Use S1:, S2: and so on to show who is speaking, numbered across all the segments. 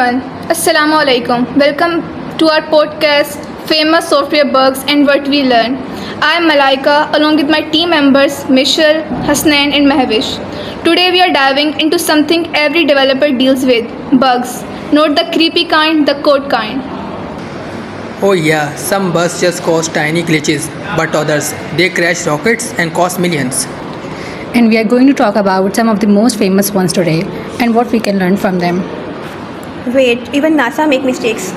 S1: everyone, Assalamu alaikum. Welcome to our podcast Famous Software Bugs and What We Learn. I am Malaika along with my team members Mishal, Hasnain and Mahvish. Today we are diving into something every developer deals with, bugs. Not the creepy kind, the code kind.
S2: Oh yeah, some bugs just cause tiny glitches, but others, they crash rockets and cost millions.
S3: And we are going to talk about some of the most famous ones today and what we can learn from them.
S4: Wait, even NASA make mistakes.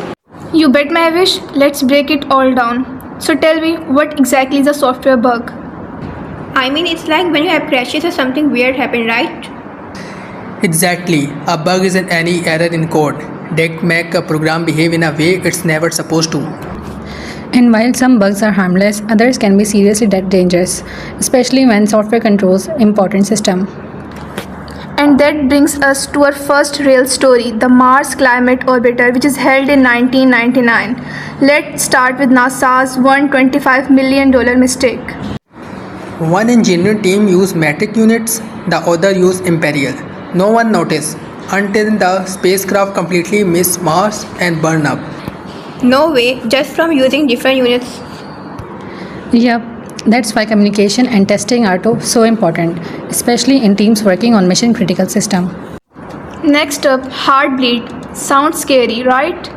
S1: You bet Mahvish, let's break it all down. So tell me, what exactly is a software bug?
S4: I mean, it's like when you have crashes or something weird happen, right?
S2: Exactly, a bug isn't any error in code that make a program behave in a way it's never supposed to.
S3: And while some bugs are harmless, others can be seriously dangerous, especially when software controls important system.
S1: And that brings us to our first real story, the Mars Climate Orbiter, which is held in 1999. Let's start with NASA's $125 million mistake.
S2: One engineering team used metric units, the other used imperial. No one noticed until the spacecraft completely missed Mars and burned up.
S4: No way, just from using different units.
S3: Yep, that's why communication and testing are so important, especially in teams working on mission critical system.
S1: Next up, Heartbleed. Sounds scary, right?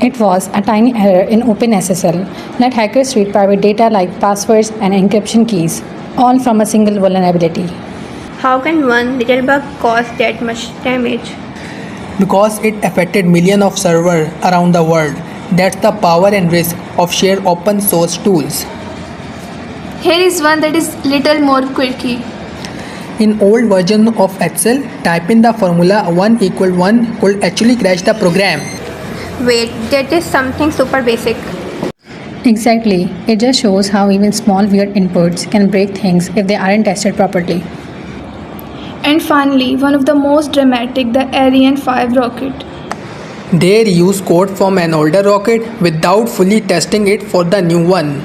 S3: It was a tiny error in OpenSSL. Let hackers read private data like passwords and encryption keys, all from a single vulnerability.
S4: How can one little bug cause that much damage?
S2: Because it affected millions of servers around the world. That's the power and risk of shared open source tools.
S1: Here is one that is little more quirky.
S2: In old version of Excel, type in the formula 1 equal 1 could actually crash the program.
S4: Wait, that is something super basic.
S3: Exactly, it just shows how even small weird inputs can break things if they aren't tested properly.
S1: And finally, one of the most dramatic, the Ariane 5 rocket.
S2: They reused code from an older rocket without fully testing it for the new one.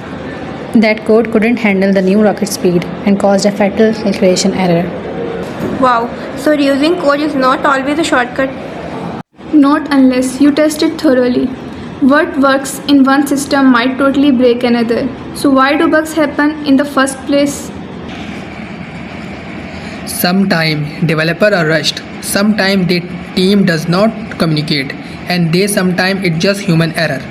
S3: That code couldn't handle the new rocket speed and caused a fatal calculation error.
S4: Wow, so reusing code is not always a shortcut.
S1: Not unless you test it thoroughly. What works in one system might totally break another. So why do bugs happen in the first place?
S2: Sometimes developers are rushed, sometimes the team does not communicate, and sometimes it's just human error.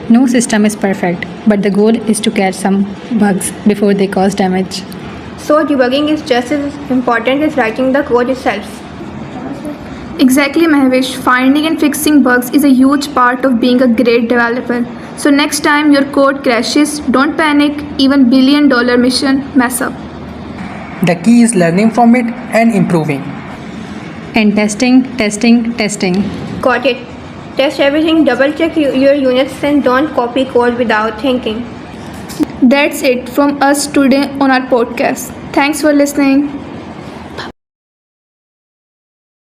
S3: No system is perfect, but the goal is to catch some bugs before they cause damage.
S4: So debugging is just as important as writing the code itself.
S1: Exactly, Mahvish. Finding and fixing bugs is a huge part of being a great developer. So next time your code crashes, don't panic, even billion-dollar mission mess up.
S2: The key is learning from it and improving.
S3: And testing.
S4: Got it. Test everything, double check your units and don't copy code without thinking.
S1: That's it from us today on our podcast. Thanks for listening.